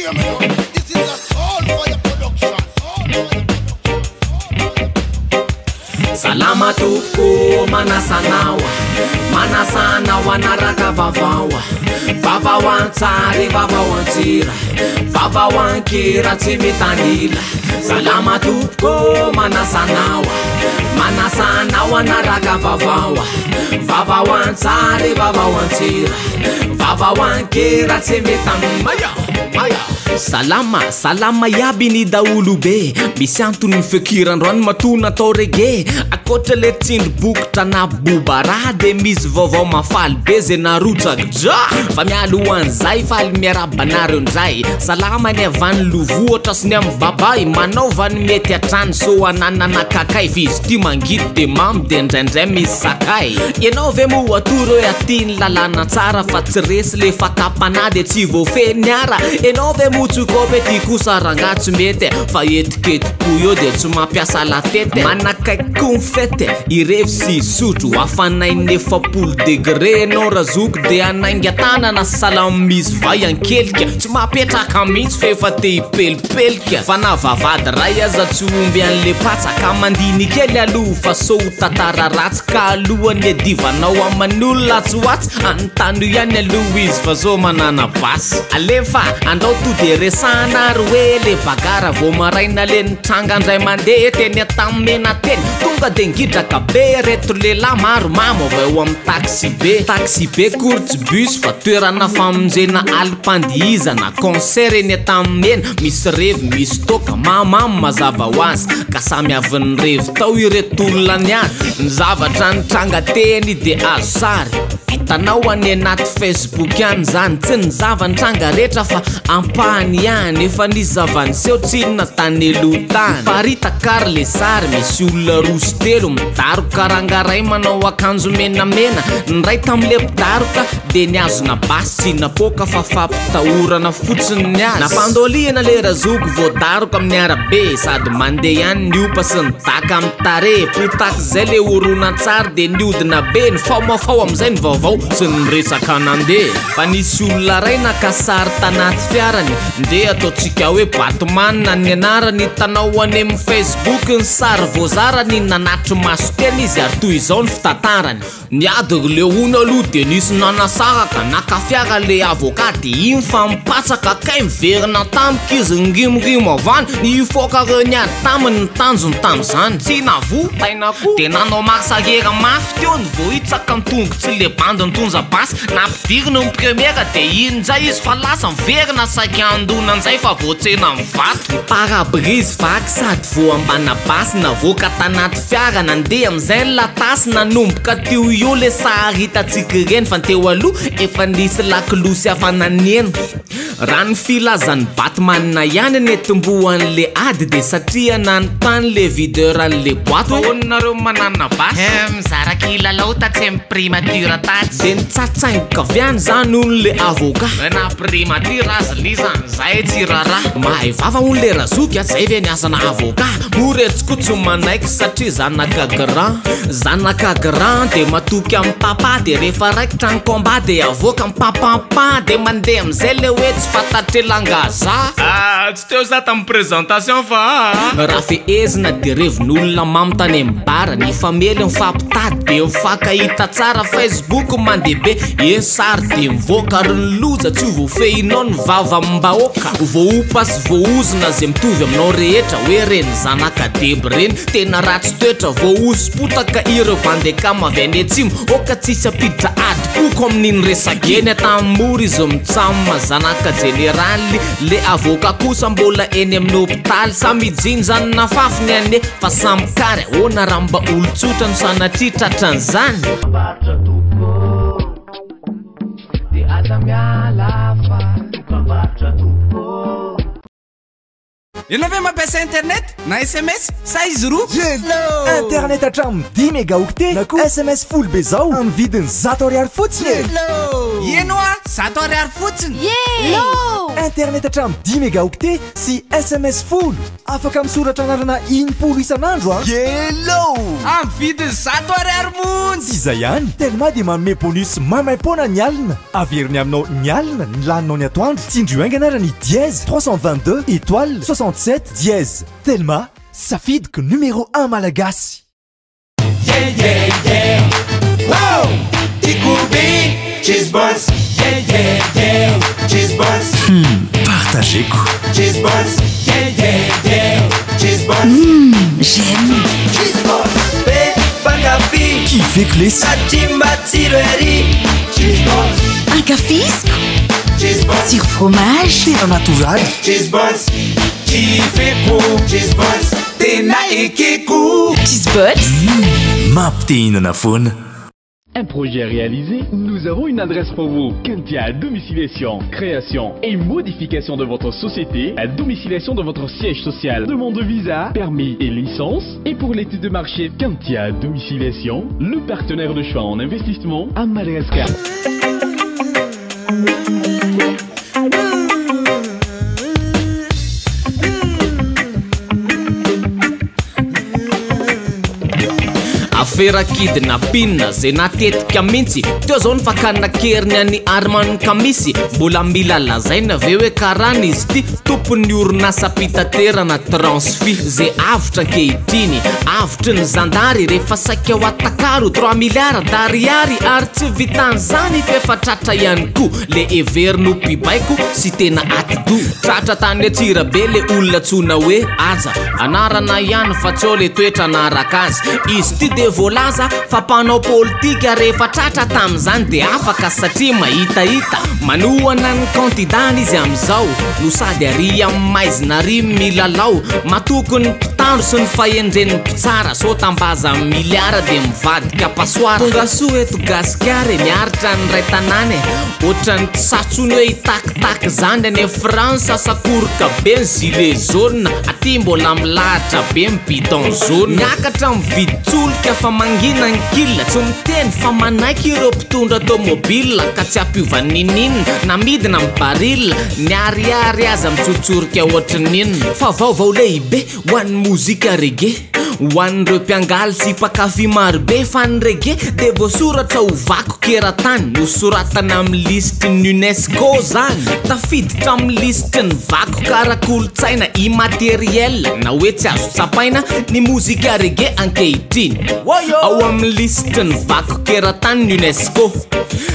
hear me now? This is a soul fire production. Salama tuko manasanawa manasanawa naraka vavawa vavawantsari vavawantsira vavawankira tsimitanila salama tuko manasanawa manasanawa naraka vavawa vavawantsari vavawantsira vavawankira tsimitanila Salama, salama yaby ny daolobe misy antony fikirandroany matona atao rege akoatra le tsindry bokotra na bobara de misy vaovao mafaly be zay narotsaka dra fa mialo an'izay faly miarabanareo ndray salama ny avany lovoatra sy ny amin'ny babay manaovany mety atrany so ananana kakay fizy ty mangity de mamy de ndraindray misy sakay ianao ve mo atoro hoe aty ny lalàna tsara fa tsy resy le fatapana de tsy voafeny ara ianao ve motsikope ty kosa rangatsy mety fa etiketiko io de tsy mampiasa latety manakaiky mifety irevy sy sotro afanainy efapolo degré anao razoko de anainga tanana salama misy vai ankelika tsy mapetraka mihitsy fa efa te hipelipelika fa na vavady ray aza tsy omby an'le patsaka mandiny kely aloha fa so tantara ratsy ka alohany adivanao aman'olona tsy hoatsy anontany ihany aloha izy fa zo manana basy alefa andao to de resana roe le bagara vo maraina le nitranga andray mandeha teny atamena teny tonga de ngidraka be reto lehilahy maro mamo avy eo amin'ny taxi be courte bus fa toerana famonjena alim-pandihizana concert eny atamena misy revy misy toka mamamo mazava ho azy ka samy avin'ny revy tao ireto olona niady ny zavatra nitranga teny de azo sary hitanao any anaty Facebook ihany zany tsy ny zava-nitranga rehetra fa ampahany ihany efa nisy zavaniseho tsinona tany elotany paritakary le sary misy olona rosy telo midaroka karangaray manao akanjo menamena ny ray tam'le mpidaroka de niazona basy tsy napoka fa fampitahorana fotsiny ny azy nampandoliana le razoko voadaroka amin'ny arabe sady mandeha ihany ny opa sy ny daka amin'ny tare potaky zay le oronan-tsary de niodina be ny faomafao am'izay ny vaovao sy ny resaka nandeha fa nisy olona ray nakasary tanaty fiarany nde ataotsika hoe Batman na ny anarany tanao any amin'ny Facebook ny sary voazarany nanatry maso teny izy ary toy izao ny fitantarany niady le ona aloha de nisy nanasaraka nakafiara le avocat de iny fa mipatsaka kay miverina tamika izy ngimongimo avany nifoka reo niady taminy ny tanjony tam'izany tsy navo tainako de nanao marsagera mafy teo ny vohitsaka nitongotsy le bandy nitonja basy nampidirina ny première de iny nzay izy fa lasa miverina saky andonan'izay fa voatsena mivato parabrise vaky sady vo ambana basy navoaka tanaty fiara nandeha am'izay latasy nanomboka teo io le sary hitatsika ireny fa teo aloha efa nisy lakilosy afananiena raha ny filazany Batman na ihany netimboan'le ady de satria nanontany le videur an'le boaty onareo manana basy mizara kilalao tatsy amin'ny primature tatsy de nitsatsaingika aviany zany ony le avocat na primature azy lizany zay tsy raraha mahay vava ony le razoky zay ve niasana avocat moretsiko tsy manaiky satria zanaka grand de matoky amin'ny papa de rehefa raiky trano combat de avoaka amin'ny papampa de mandeha am'izay le hoe tsy fantatry langaza tsy teo za tamin'ny présentation fa raha fehezina de revin'olona mamy tany amin'ny bara ny famely mifampitady be mifankahita tsara Facebook mandeha be eny sary de mivoaka ary ny loza tsy voafehinao ny vava amim-bahoaka voaopa sy voaozina zay mitovy aminao rehetra hoe reny zanaka deby reny tena ratsy toetra voaozy-potaka ireo bandekama avy any atsimo oka tsisy apiditra ady koko amin'iny resageny atamory izy mitsamo zanaka generaly le avocat kosa mbola eny amin'ny hôpitaly samijiny zany nafafiny ane fa samikary ona raha mba olotsotra no sanatria tratran'izany Ianao ve mampiasa internet na SMS sa izy roa? Internet hatramin'ny 10 mégaoctet na koa SMS full be zao amin'ny vidiny 100 ariary fotsiny. Ieno a 100 ariary fotsiny. internet hatramin'ny 10 mégaoctet sy SMS full afaka misoratra anarana in-polo isan'andro a Hello! Amin'ny vidiny 100 ariary monjy. izay ihany tellement dia manome bonus mamaim-poana ny alina averiny aminao ny alina ny laninao ny atoandro tsindrio aingana ny dièse 322 étoile 67 dièse tellement safidiko numéro 1 malagasy. Yeah, yeah, yeah. Wow! Tikoubi, cheese buzz. Yeah, yeah, yeah. Cheese buzz. Partagez-ko. Cheese buzz. Yeah, yeah, yeah. Cheese buzz. J'aime. Cheese buzz. Pas café. Qui fait que les Satimbatireri. Cheese buzz. Un cafisco. Cheese buzz. Sur fromage. tena natural. Cheese buzz. Qui fait pour cheese buzz. Tena ekekou. Cheese balls. Mampitehinana foana. Un projet réalisé, nous avons une adresse pour vous. Kentia Domiciliation, création et modification de votre société, domiciliation de votre siège social, demande de visa, permis et licence. Et pour l'étude de marché Kentia Domiciliation, le partenaire de choix en investissement à Madagascar. Ferakidina pinna zay natetika mintsy teo zao ny fakanakeriny any armany kamisy mbola mila lazaina ve hoe karana izy ty tompony orinasa pitaterana transfi zay avitra ankehitriny avitry ny zandary rehefa saika ao atakaro 3 miliara dariary ary tsy vitan'izany fefatratra ihany koa le every no pibaiko sy tena atido tratra tany atsirabe le olona tsona hoe aja anarana ihany fa tsao le toetra anaraka azy izy ty de volaza fa mpanao politika rehefa tratra tam'izany de afaka satria mahitahita manohana ny kantidany izy am'izao no sady ary amin'ny maizina ry milalao matokony mpitandro sy ny fahendren'ny mpitsara so tambaza miliara de mivadika pasoara tonga soa eto gasikary miaritra ny ray tanany ohatra ny tsatsony hoe itakitaky zany any fransa sakoroka be ny gilet jaune aty mbola milahatra be ny bidon jaune miakatra mividy tsolika fa mangina ny kila tsy miteny fa manaiky ireo mpitondra automobile ka tsy ampiovan'inina na midina amin'ny baril ny ariary aza mitsotsorika ohatran'inona fa vaovao lehibe ho an'ny mozika rege ho an'ireo mpiangaly sy mpakafy marobe fa ny rege de voasoratra ho vako keratany no soratana amin'ny listiny UNESCO zany tafiditra amin'ny listiny vako karakolotsaina immatériel na hoe tsy azo tsapaina ny mozika rege ankehitriny ao amin'ny listiny vako keratany UNESCO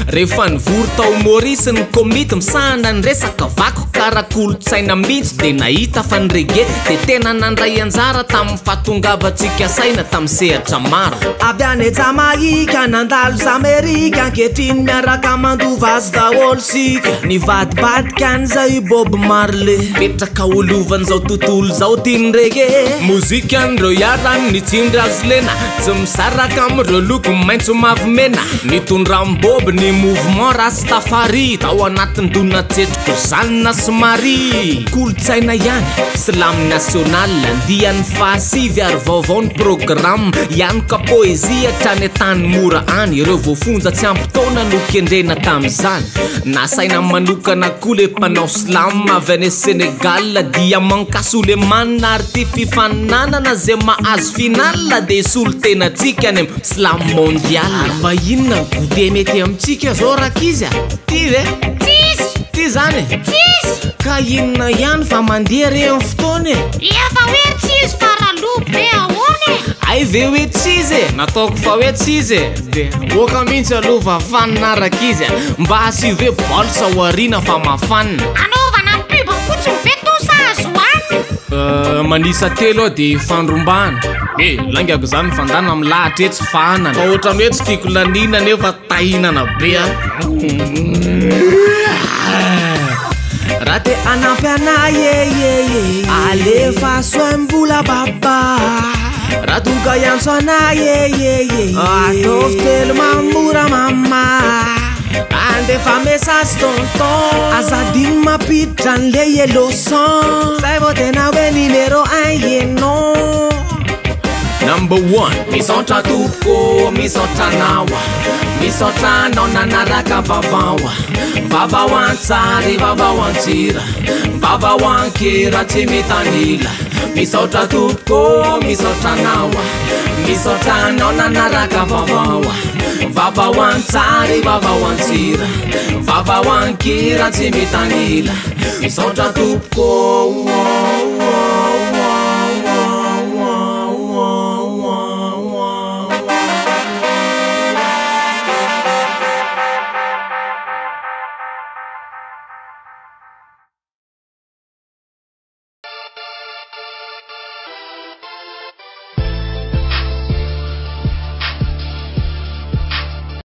rehefa nivory tao Maurice ny komity misahana ny resaka vako karakolotsaina mihitsy de nahita fa ny rege de tena nandray anjara tamin'ny fahatongavatsika saina tamin'ny sehatra maro avy any Jamaika nandalo Amerika ankehitriny miaraka mandova azy daholo sika nivadibadika an'izay Bob Marley petraka olovan'izao tontolo zao tiany rege mozika andreo iarany nitsindry azy lena tsy misaraka am'ireo loko maintso mavomena nitondra Bob ny mouvement Rastafari tao anatin'ny donatsetriko zanina sy Marie kolotsaina ihany slam national andian'ny fahasivy ary vaovao ny programme ihany ka poezia trany tany mora any ireo voafonja tsy ampitaona no kendrena tam'izany nasaina manokana koa le mpanao slam avy any Sénégal dia mankasolemanina ary ty fifaninanana zay mahazo final de solo tena tsika any amin'ny slam mondial mba inona gode mety amintsika zao rakizy ty ve ty zany ka inona ihany fa mandeha re amin'ny fotoana efa hoe tsisy faralobo be ahoany ay ve hoe tsisy nataoko fa hoe tsisy de oka mihitsy alova fanina rakizy mba asivy hoe bolsa ho arina fa mafanina anaovana ny piba fotsiny ve tosa azo any manisa telo de fandrombana langako zany fandana amin'ny lahatra etsy fanana fa ohatrany hoe tsy tiako lanina nefa tahinana be raha te anampy anay alefa soambola baba raha tonga iantso anay ataovy telo mamora mama andefa message tonton azadiny mampiditra an'le yellow sang zay vao tena hoe numéro 1 yenon Number 1 misaotra topoko misaotra nawa misaotra anao nanaraka vavawa vavao antsary vavao antsira vavao ankera tsy mitanila misaotra topoko misaotra nawa misaotra anao nanaraka vavawa vavao antsary vavao antsira vavao ankera tsy mitanila misaotra topoko